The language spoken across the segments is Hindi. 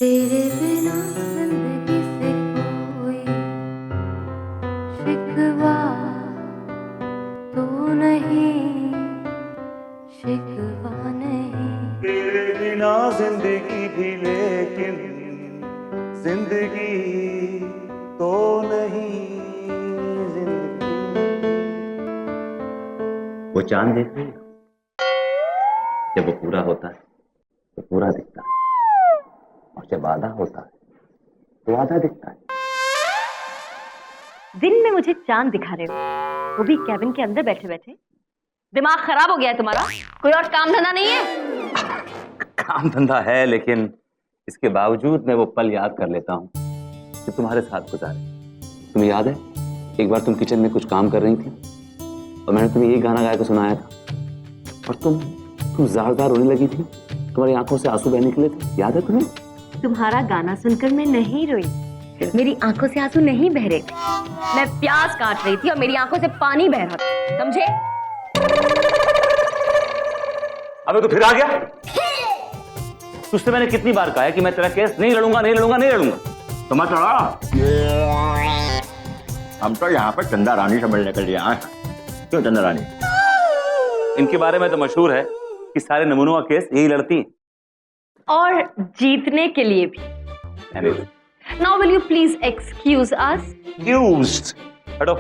तेरे बिना जिंदगी से कोई शिकवा तो नहीं, शिकवा नहीं। तेरे बिना जिंदगी भी लेकिन जिंदगी तो नहीं जिंदगी। वो चांद देख रही हो? जब वो पूरा होता है तो पूरा दिखता है, और जब आधा होता है तो आधा दिखता है। दिन में मुझे चांद दिखा रहे हो, वो भी कैबिन के अंदर बैठे बैठे। दिमाग खराब हो गया है तुम्हारा? कोई और काम धंधा नहीं है? काम धंधा है, लेकिन इसके बावजूद मैं वो पल याद कर लेता हूँ कि तुम्हारे साथ गुजारे। तुम्हें याद है एक बार तुम किचन में कुछ काम कर रही थी और मैंने तुम्हें यही गाना गा के सुनाया था, और तुम जार-जार रोने लगी थी, तुम्हारी आंखों से आंसू बहने निकले थे। याद है तुम्हें? तुम्हारा गाना सुनकर मैं नहीं रोई, मेरी आंखों से आंसू नहीं बह रहे थे। मैं प्याज काट रही थी और मेरी आंखों से पानी बह रहा था, समझे? अबे तो फिर आ गया। तुझसे मैंने कितनी बार कहा है कि मैं तेरा केस नहीं लड़ूंगा, नहीं लड़ूंगा, नहीं लड़ूंगा। तो मत लड़ा। हम तो यहाँ पर चंदा रानी से मिलने के लिए आए हैं। क्यों चंदा रानी? इनके बारे में तो मशहूर है कि सारे नमूनों का केस यही लड़ती हैं, और जीतने के लिए भी। Now will you please excuse us? Used. हटो।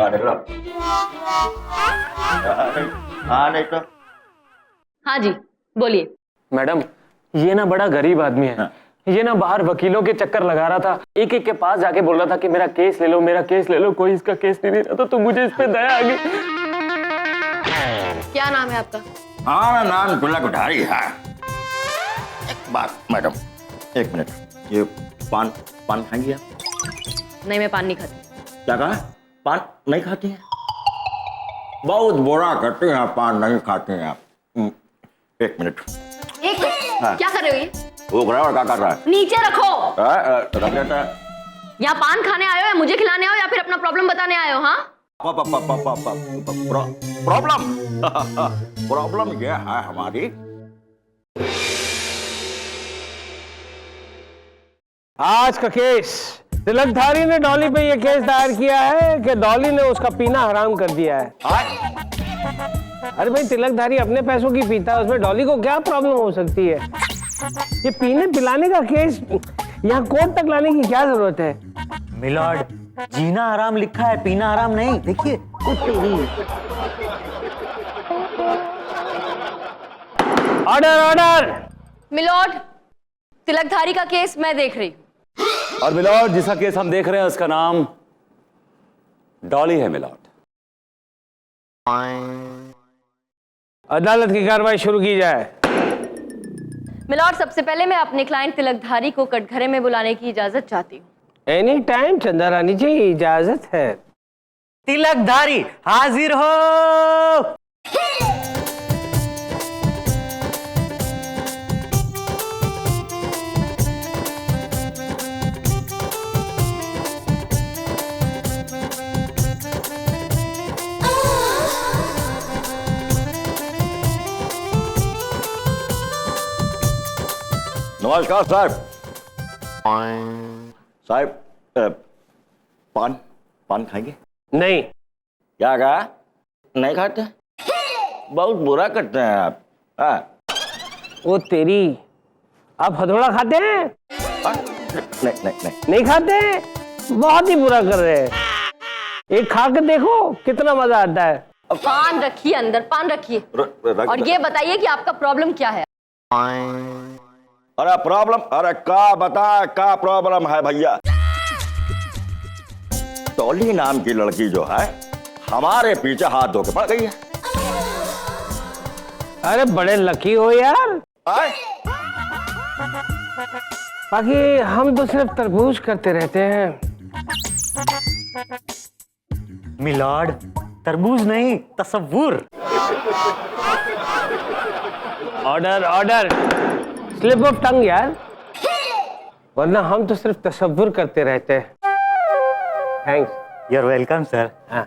निकलो। नहीं तो। हाँ जी, बोलिए। मैडम, ये ना बड़ा गरीब आदमी है। ये ना बाहर वकीलों के चक्कर लगा रहा था, एक एक के पास जाके बोल रहा था कि मेरा केस ले लो, मेरा केस ले लो, कोई इसका केस नहीं ले रहा था। तो मुझे इस पे दया आ गई। क्या नाम है आपका? हाँ, नाम तिलक धारी है। एक बात मैडम, एक मिनट, ये पान खाएंगी आप? नहीं, मैं पान नहीं खाती। क्या कहा? पान नहीं खाती हैं? बहुत बुरा करते हैं, पान नहीं खाते हैं आप। एक मिनट। एक मिनट। हाँ। क्या कर रहे हो ये? वो और क्या कर रहा है? नीचे रखो। रख देता है। यहाँ पान खाने आए हो या मुझे खिलाने आए हो या फिर अपना प्रॉब्लम बताने आए हो? हाँ, प्रॉब्लम ये है हमारी। आज का केस, तिलकधारी ने डॉली पे ये केस दायर किया है कि डॉली ने उसका पीना हराम कर दिया है। अरे भाई, तिलकधारी अपने पैसों की पीता है, उसमें डॉली को क्या प्रॉब्लम हो सकती है? ये पीने पिलाने का केस यहाँ कोर्ट तक लाने की क्या जरूरत है? मिलॉर्ड, जीना आराम लिखा है, पीना आराम नहीं। देखिए। Order order. मिलॉर्ड, तिलकधारी का केस मैं देख रही हूँ। और मिलॉर्ड, जिसका केस हम देख रहे हैं उसका नाम डॉली है मिलॉर्ड। अदालत की कार्रवाई शुरू की जाए। मिलॉर्ड, सबसे पहले मैं अपने क्लाइंट तिलकधारी को कटघरे में बुलाने की इजाजत चाहती हूँ। एनी टाइम चंदा रानी जी, इजाजत है। तिलकधारी हाजिर हो। नमस्कार साहब। साहब, पान खाएंगे? नहीं। क्या कहा? नहीं खाते? बहुत बुरा करते हैं आप। ओ तेरी, आप हथौड़ा खाते हैं? नहीं नहीं नहीं नहीं खाते? बहुत ही बुरा कर रहे हैं। एक खा के देखो कितना मजा आता है। पान रखिए अंदर, पान रखिए। और ये बताइए कि आपका प्रॉब्लम क्या है? अरे प्रॉब्लम, अरे का प्रॉब्लम है भैया? डॉली नाम की लड़की जो है हमारे पीछे हाथ धो के पड़ गई है। अरे बड़े लकी हो यार। बाकी हम तो सिर्फ तरबूज करते रहते हैं। मिलॉर्ड, तरबूज नहीं, तसव्वुर। Order order. Slip of tongue यार, वरना हम तो सिर्फ तसव्वुर करते रहते हैं। Thanks. You are welcome sir. हाँ,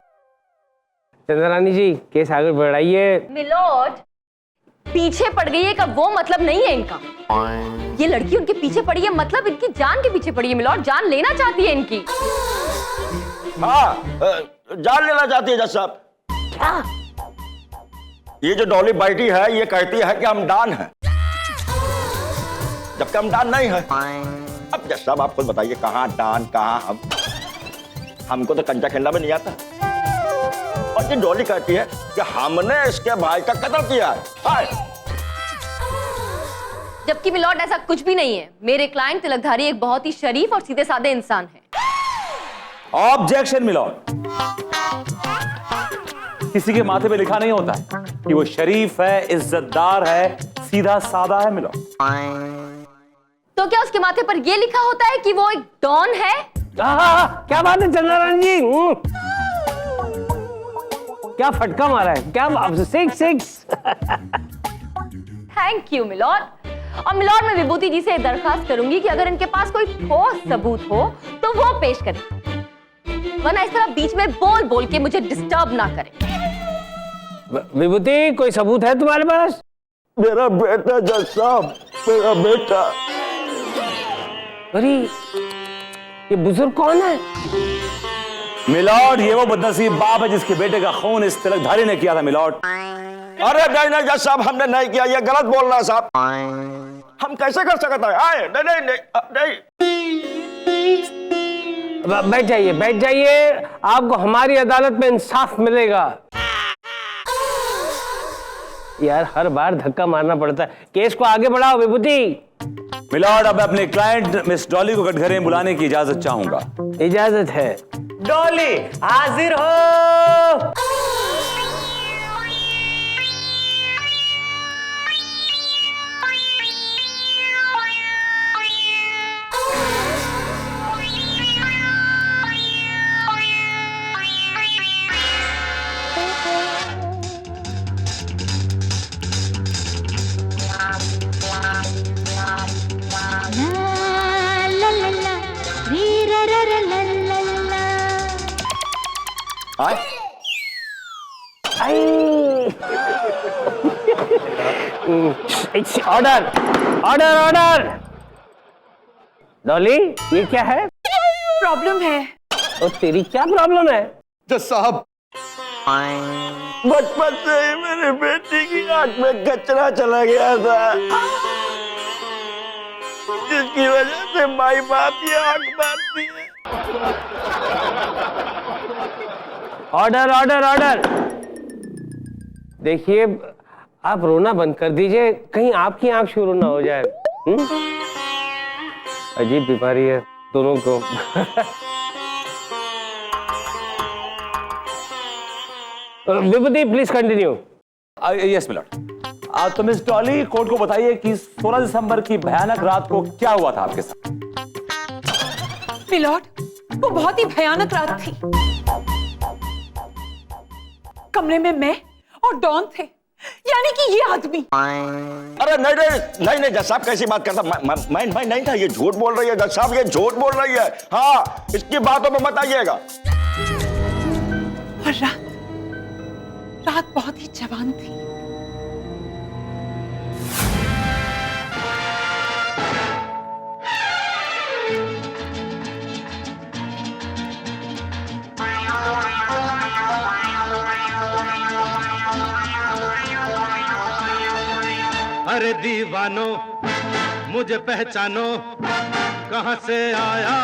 चंद्रानी जी, केस आगे बढ़ाइए। मिलॉर्ड, पीछे पड़ गई है का वो मतलब नहीं है इनका। ये लड़की उनके पीछे पड़ी है मतलब इनकी जान के पीछे पड़ी है मिलॉर्ड, जान लेना चाहती है इनकी। हाँ, जान लेना चाहती है जज साहब। क्या? ये जो डॉली बैठी है ये कहती है कि हम डॉन हैं, जबकि हम डॉन नहीं है। अब जज साहब आप खुद बताइए, कहाँ डॉन कहाँ हम? हमको तो कंचा खेलना भी नहीं आता। और ये डॉली कहती है कि हमने इसके भाई का कत्ल किया है। हाय। जबकि मिलॉर्ड ऐसा कुछ भी नहीं है। मेरे क्लाइंट तिलकधारी एक बहुत ही शरीफ और सीधे साधे इंसान है। Objection milord. किसी के माथे पे लिखा नहीं होता है कि वो शरीफ है, इज्जतदार है, सीधा साधा है मिलॉर्ड। तो क्या उसके माथे पर यह लिखा होता है कि वो एक डॉन है? क्या बात है चंद्रारायण जी, क्या फटका मारा है, क्या 6-6। Thank you milord. और मिलॉर्ड मैं विभूति जी से दरखास्त करूंगी कि अगर इनके पास कोई ठोस सबूत हो तो वो पेश करें, वरना इस तरह बीच में बोल बोल के मुझे डिस्टर्ब ना करें। विभूति कोई सबूत है तुम्हारे पास? मेरा बेटा जज साहब, मेरा बेटा। अरे ये बुजुर्ग कौन है? मिलॉर्ड ये वो बदनसीब बाप है जिसके बेटे का खून इस तिलकधारी ने किया था मिलॉर्ड। अरे नहीं नहीं जज साहब, हमने नहीं किया, ये गलत बोल रहा है साहब। हम कैसे कर सकते हैं? आए नहीं नहीं नहीं नहीं। बैठ जाइए, बैठ जाइए, आपको हमारी अदालत में इंसाफ मिलेगा। यार हर बार धक्का मारना पड़ता है, केस को आगे बढ़ाओ विभूति। मिलॉर्ड अब मैं अपने क्लाइंट मिस डॉली को कटघरे में बुलाने की इजाजत चाहूंगा। इजाजत है। डॉली हाजिर हो। ला ला ला री रा रा रा ला ला ला। आए? Order order order. डॉली ये क्या है? प्रॉब्लम है। और तेरी क्या प्रॉब्लम है? जज साहब, बचपन से ही मेरी बेटी की आंख में कचरा चला गया था, जिसकी वजह से माई बाप ये आंख मारती है। Order order order. देखिए आप रोना बंद कर दीजिए, कहीं आपकी आंख शुरू ना हो जाए। अजीब बीमारी है दोनों को। Vibhuti please continue. Yes milord. तो मिस डॉली कोर्ट को बताइए कि 16 दिसंबर की भयानक रात को क्या हुआ था आपके साथ? मिलॉर्ड वो बहुत ही भयानक रात थी। कमरे में मैं और डॉन थे, यानी कि ये आदमी। अरे नहीं नहीं नहीं नहीं जज साहब, कैसी बात करता? मैं नहीं था, ये झूठ बोल रही है जज साहब, ये झूठ बोल रही है। हाँ, इसकी बातों में मत आइएगा। और रात बहुत ही जवान थी। अरे दीवानो मुझे पहचानो, कहाँ से आया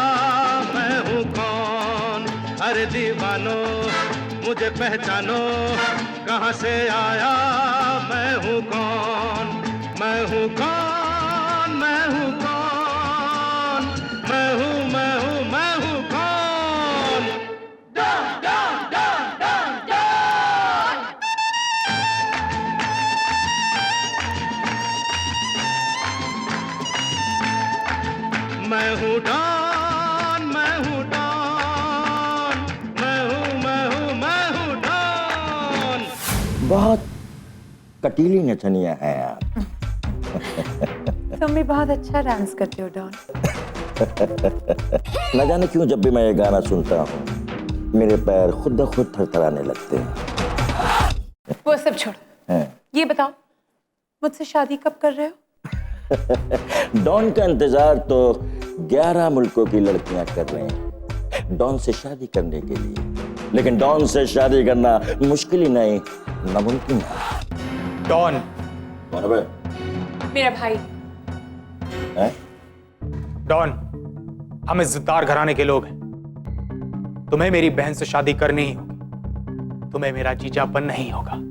मैं हूँ कौन। अरे दीवानो मुझे पहचानो, कहाँ से आया मैं हूँ कौन। मैं हूँ कौन, मैं हूँ कौन, मैं हूँ मैं हूँ मैं हूँ कौन। Don don don don don. मैं हूँ डॉन, मैं हूँ डॉन, मैं हूँ मैं हूँ मैं हूँ डॉन। बहुत कटीली नचनिया है आप। तुम भी बहुत अच्छा डांस करते हो डॉन। न जाने क्यों जब भी मैं ये गाना सुनता हूँ मेरे पैर खुद ब खुद थरथराने लगते हैं। वो सब छोड़, हैं। ये बताओ मुझसे शादी कब कर रहे हो? डॉन का इंतजार तो 11 मुल्कों की लड़कियां कर रही हैं डॉन से शादी करने के लिए, लेकिन डॉन से शादी करना मुश्किल ही नहीं, नामुमकिन है। डॉन कौन है बे? मेरा भाई। हैं? डॉन, हम इज्जतदार घराने के लोग हैं। तुम्हें मेरी बहन से शादी करनी ही होगी, तुम्हें मेरा जीजा बनना ही होगा।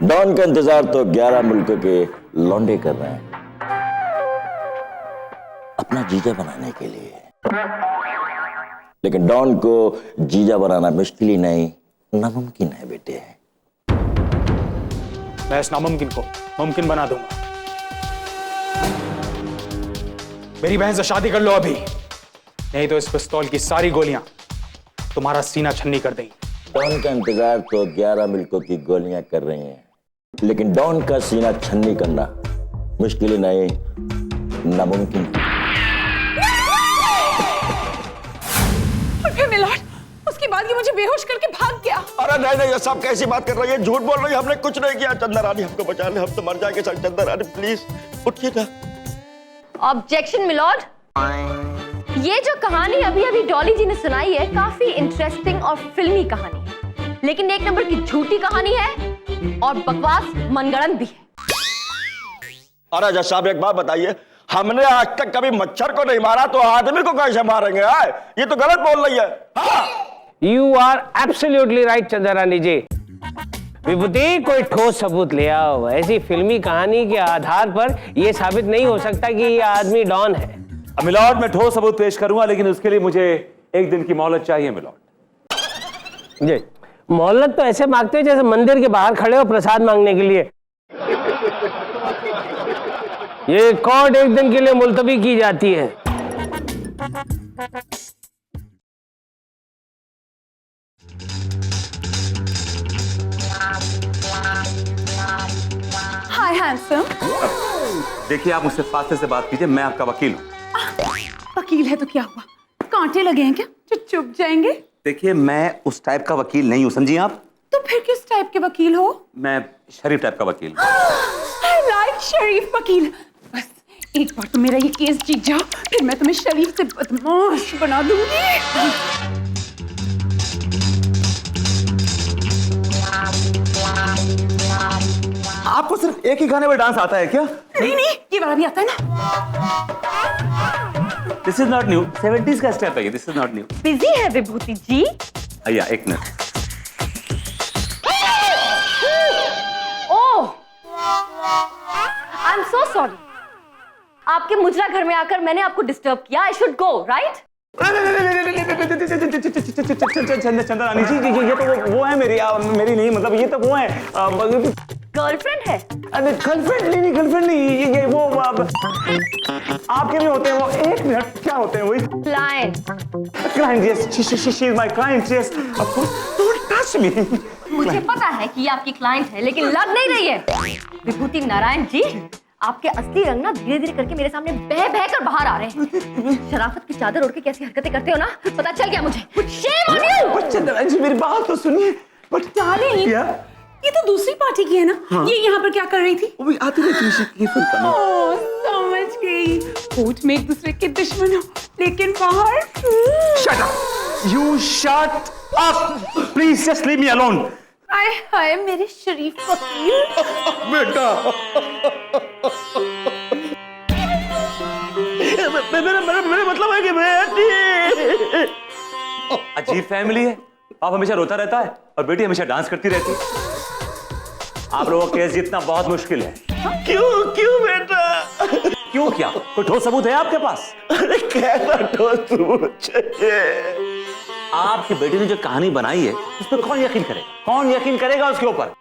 डॉन का इंतजार तो 11 मुल्कों के लौंडे कर रहे हैं अपना जीजा बनाने के लिए, लेकिन डॉन को जीजा बनाना मुश्किल ही नहीं, नामुमकिन है बेटे। मैं इस नामुमकिन को मुमकिन बना दूंगा। मेरी बहन से शादी कर लो अभी, नहीं तो इस पिस्तौल की सारी गोलियां तुम्हारा सीना छन्नी कर देंगी। डॉन का इंतजार तो 11 मुल्कों की गोलियां कर रही हैं, लेकिन डॉन का सीना छन्नी करना मुश्किल ही नहीं, नामुमकिन है। और फिर मिलॉर्ड, उसके बाद ये मुझे बेहोश करके भाग गया। अरे नहीं नहीं, ये सब कैसी बात कर रही है, झूठ बोल रही है, हमने कुछ नहीं किया। चंदा रानी हमको बचा ले, हम तो मर जाएंगे। सर चंदा रानी प्लीज उठिए ना। ऑब्जेक्शन मिलॉर्ड, ये जो कहानी अभी अभी डॉली जी ने सुनाई है काफी इंटरेस्टिंग और फिल्मी कहानी है, लेकिन एक नंबर की झूठी कहानी है और बकवास मनगढ़ंत भी है। अरे जज साहब एक बात बताइए, हमने आज तक कभी मच्छर को नहीं मारा तो आदमी को कैसे मारेंगे? ये तो गलत बोल रही है। हाँ? यू आर एब्सोल्युटली राइट चंदा रानी जी। विभूति, कोई ठोस सबूत ले आओ। ऐसी फिल्मी कहानी के आधार पर यह साबित नहीं हो सकता कि यह आदमी डॉन है। मिलॉर्ड, मैं ठोस सबूत पेश करूंगा, लेकिन उसके लिए मुझे 1 दिन की मोहलत चाहिए मिलॉर्ड। जी, मोहल्लत तो ऐसे मांगते हो जैसे मंदिर के बाहर खड़े हो प्रसाद मांगने के लिए। ये कोर्ट 1 दिन के लिए मुलतवी की जाती है। हाय हैंडसम। देखिए, आप मुझसे फासले से बात कीजिए, मैं आपका वकील हूँ। वकील है तो क्या हुआ, कांटे लगे हैं क्या जो चुप जाएंगे? देखिए, मैं उस टाइप का वकील नहीं हूँ, समझिए आप। तो फिर किस टाइप के वकील हो? मैं शरीफ टाइप का वकील हूँ। I like शरीफ वकील। बस एक बार तो मेरा ये केस जीत जाओ, फिर मैं तुम्हें शरीफ से बदमाश बना दूंगी। आपको सिर्फ एक ही गाने में डांस आता है क्या? नहीं नहीं, ये वाला भी आता है ना। This is not new, 70s का स्टेप है ये, this is not new. Busy है विभूति जी? भैया 1 minute. Oh, I am so sorry. आपके मुजरा घर में आकर मैंने आपको डिस्टर्ब किया। I should go, right? चंदा रानी जी, ये तो वो है मेरी नहीं, मतलब ये तो वो है गर्लफ्रेंड है? अरे गर्लफ्रेंड नहीं, ये वो आपके भी होते हैं वो। 1 मिनट, क्या होते हैं वही? Client, yes, she is my client, yes, of course, don't touch me. मुझे पता है कि ये आपकी क्लाइंट है, लेकिन लग नहीं रही है। विभूति नारायण जी, आपके असली रंग ना धीरे धीरे करके मेरे सामने बह बह कर बाहर आ रहे हैं। शराफत की चादर ओढ़ के कैसी हरकतें करते हो ना, पता चल गया मुझे। Shame on you! चंदा रानी जी, मेरी बात तो सुनिए। बट डार्लिंग, ये तो दूसरी पार्टी की है ना? हाँ। ये यहाँ पर क्या कर रही थी? वो भी आती रहती है, ओह, समझ गई। कोर्ट में एक दूसरे के दुश्मन हो, लेकिन बाहर Shut up! You shut up! Please just leave me alone. हाय हाय मेरे शरीफ वकील। बेटा मेरा मतलब है कि बेटी। अजीब फैमिली है। बाप हमेशा रोता रहता है और बेटी हमेशा डांस करती रहती है। आप लोगों का केस जीतना बहुत मुश्किल है। क्यों बेटा? क्यों क्या? कोई ठोस सबूत है आपके पास? अरे कैसा ठोस सबूत चाहिए? आपकी बेटी ने जो कहानी बनाई है उस पर कौन यकीन करेगा? कौन यकीन करेगा उसके ऊपर?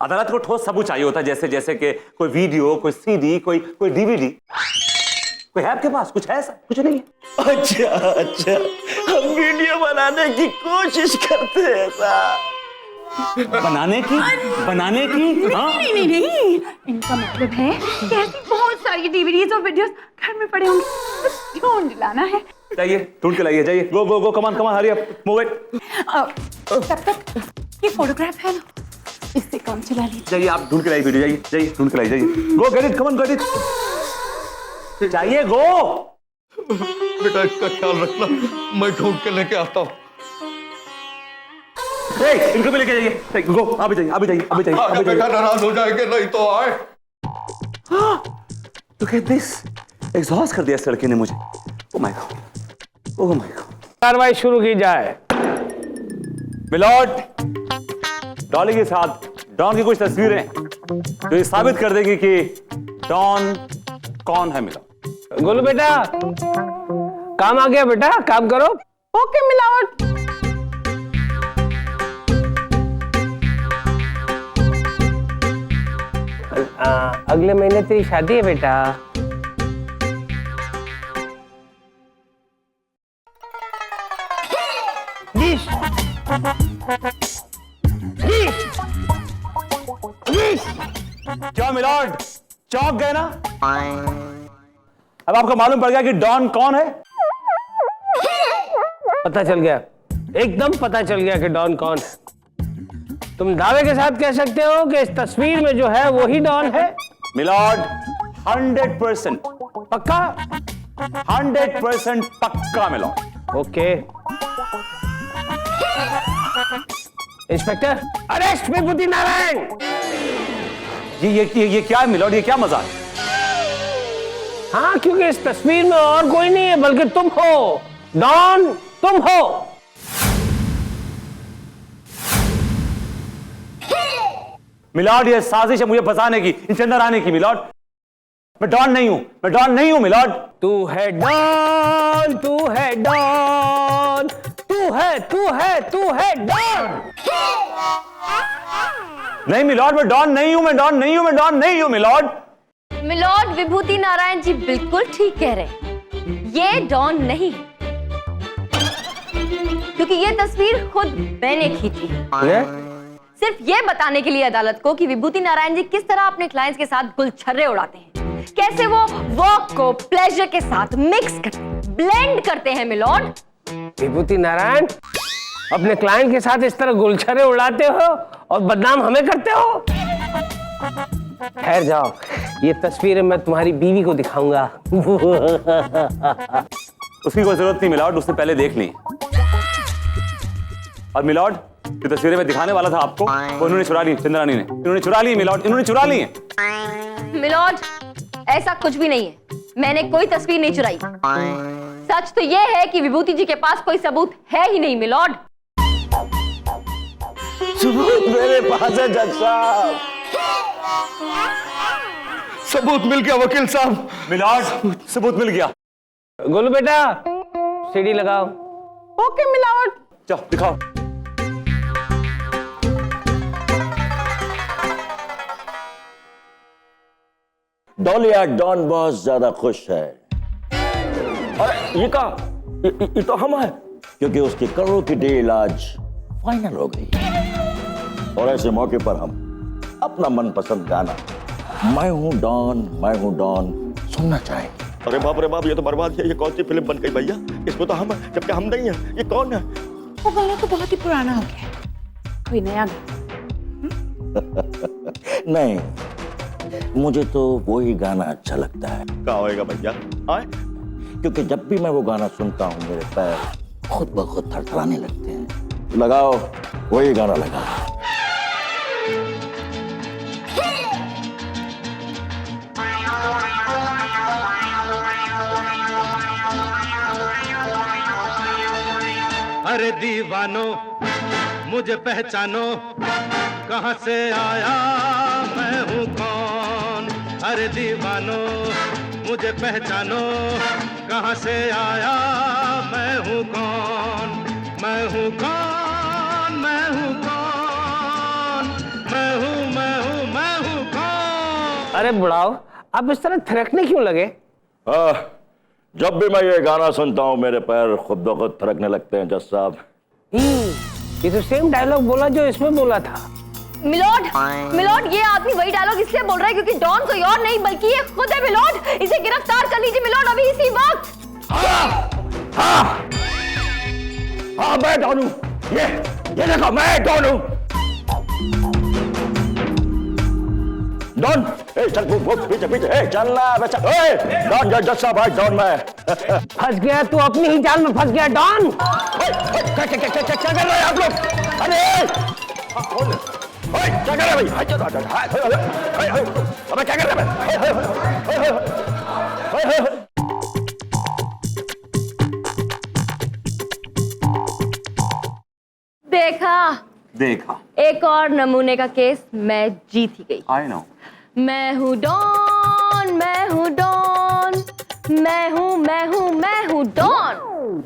अदालत को ठोस सबूत चाहिए होता है, जैसे कि कोई वीडियो, कोई सीडी, कोई डीवीडी। कोई है आपके पास? कुछ है ऐसा? कुछ नहीं है। अच्छा, हम वीडियो बनाने की कोशिश करते हैं बनाने की? हाँ? नहीं, इनका मतलब है कि ऐसी बहुत सारी डीवीडीज और वीडियोस घर में पड़े होंगे, बस ढूंढ लाना है। जाइए, ढूंढ के लाइए, जाइए। गो कमान, हरी अप, मूव इट। तब तक ये फोटोग्राफ है ना, इससे काम चला लीजिए। जाइए आप ढूंढ के लाइए वीडियो, जाइए जाइए ढूंढ के लाइए, जाइए गो get it, come on get it, चाहिए गो। बेटा इसका ख्याल रखना, मैं ढूंढ के लेके आता हूँ। इनको भी लेके जाइए, गो आप भी जाइए, आप भी जाइए, आप भी जाइए, आप भी बेटा जाइए। नाराज हो जाएंगे, नहीं तो आए। Look at this, एग्जॉस्ट कर दिया इस लड़के ने मुझे। Oh my God, oh my God. कार्रवाई शुरू की जाए। मिलॉर्ड, डॉली के साथ डॉन की कुछ तस्वीरें जो ये साबित कर देंगी कि डॉन कौन है। मिलॉर्ड गोलू बेटा, काम आ गया बेटा, काम करो। ओके मिलावट। अगले महीने तेरी शादी है बेटा। क्या मिलॉर्ड, चौंक गए ना? अब आपको मालूम पड़ गया कि डॉन कौन है? पता चल गया, एकदम पता चल गया कि डॉन कौन है। तुम दावे के साथ कह सकते हो कि इस तस्वीर में जो है वो ही डॉन है? मिलॉर्ड 100% पक्का? 100% पक्का मिलॉर्ड। ओके इंस्पेक्टर, अरेस्ट विभूति नारायण। ये क्या है मिलॉर्ड, ये क्या मजाक? हाँ, क्योंकि इस तस्वीर में और कोई नहीं है बल्कि तुम हो डॉन, तुम हो। मिलॉर्ड ये साजिश है मुझे फंसाने की, इनके अंदर आने की। मिलॉर्ड मैं डॉन नहीं हूं, मैं डॉन नहीं हूं मिलॉर्ड। तू है डॉन, तू है डॉन, तू है डॉन। नहीं मिलॉर्ड, मैं डॉन नहीं हूं, मैं डॉन नहीं हूं, मैं डॉन नहीं हूं मिलॉर्ड। मिलॉर्ड विभूति नारायण जी बिल्कुल ठीक कह रहे हैं, ये डॉन नहीं है, क्योंकि ये तस्वीर खुद मैंने खींची है। सिर्फ ये बताने के लिए अदालत को कि विभूति नारायण जी किस तरह अपने क्लाइंट्स के साथ गुलछर्रे उड़ाते हैं, कैसे वो वर्क को प्लेजर के साथ मिक्स करते हैं, ब्लेंड करते हैं मिलॉर्ड। विभूति नारायण, अपने क्लाइंट के साथ इस तरह गुलछर्रे उड़ाते हो और बदनाम हमें करते हो? ठहर जाओ, ये तस्वीरें मैं तुम्हारी बीवी को दिखाऊंगा। उसकी कोई जरूरत नहीं मिलॉर्ड, उसने पहले देख ली। और मिलॉर्ड जो तस्वीरें मैं दिखाने वाला था आपको, वो इन्होंने चुरा ली, चंद्रानी ने। इन्होंने चुरा ली मिलॉर्ड, इन्होंने चुरा ली है। मिलॉर्ड ऐसा कुछ भी नहीं है, मैंने कोई तस्वीर नहीं चुराई। सच तो यह है कि विभूति जी के पास कोई सबूत है ही नहीं मिलॉर्ड। सबूत मेरे पास है जज साहब, सबूत मिल गया वकील साहब। मिलॉर्ड सबूत मिल गया। गोलू बेटा, सीढ़ी लगाओ। ओके मिलावट। चलो दिखाओ। डॉलिया डॉन बहुत ज्यादा खुश है। अरे ये कहा, ये तो हम है, क्योंकि उसकी करोड़ों की डील आज फाइनल हो गई। और ऐसे मौके पर हम अपना मनपसंद गाना मैं हूं डॉन सुनना चाहेंगे। अरे बाप, ये तो बर्बाद है। ये कौन सी फिल्म बन गई भैया? इसमें तो हम है, जबकि हम नहीं है। ये कौन है? वो गाना तो बहुत ही पुराना हो गया, कोई नया नहीं, मुझे तो वही गाना अच्छा लगता है। क्या होएगा भैया? आए? क्योंकि जब भी मैं वो गाना सुनता हूँ मेरे पैर खुद ब खुद थरथराने लगते हैं। लगाओ वही गाना लगाओ। अरे दीवानो मुझे पहचानो, कहाँ से आया मैं हूँ कौन। अरे दीवानो मुझे पहचानो, कहाँ से आया मैं हूँ कौन। मैं हूँ कौन, मैं हूँ कौन, मैं हूँ कौन। अरे बुढ़ाओ, आप इस तरह थिरकने क्यों लगे? जब भी मैं ये गाना सुनता हूँ मेरे पैर खुद ब खुद थिरकने लगते हैं जज साहब। ये तो सेम डायलॉग बोला जो इसमें बोला था। मिलॉर्ड ये आदमी वही डायलॉग इसलिए बोल रहा है क्योंकि डॉन कोई और नहीं बल्कि ये खुद है मिलॉर्ड। इसे गिरफ्तार कर लीजिए मिलॉर्ड, अभी इसी वक्त। हाँ मैं डॉन हूँ, ये देखो मैं डॉन हूँ। डॉन ए चल वो पीछे पीछे ए चल ना बच्चा ए डॉन जज साहब भाई डॉन मैं फंस गया तू, अपनी ही जाल में फंस गया डॉन। क्या कर रहे हैं आप लोग? अरे क्या कर रहे हैं भाई? अबे क्या कर रहे हैं? देखा एक और नमूने का केस मैं जीत ही गई। I know. मैं हूँ डॉन, मैं हूँ डॉन, मैं हूँ डॉन।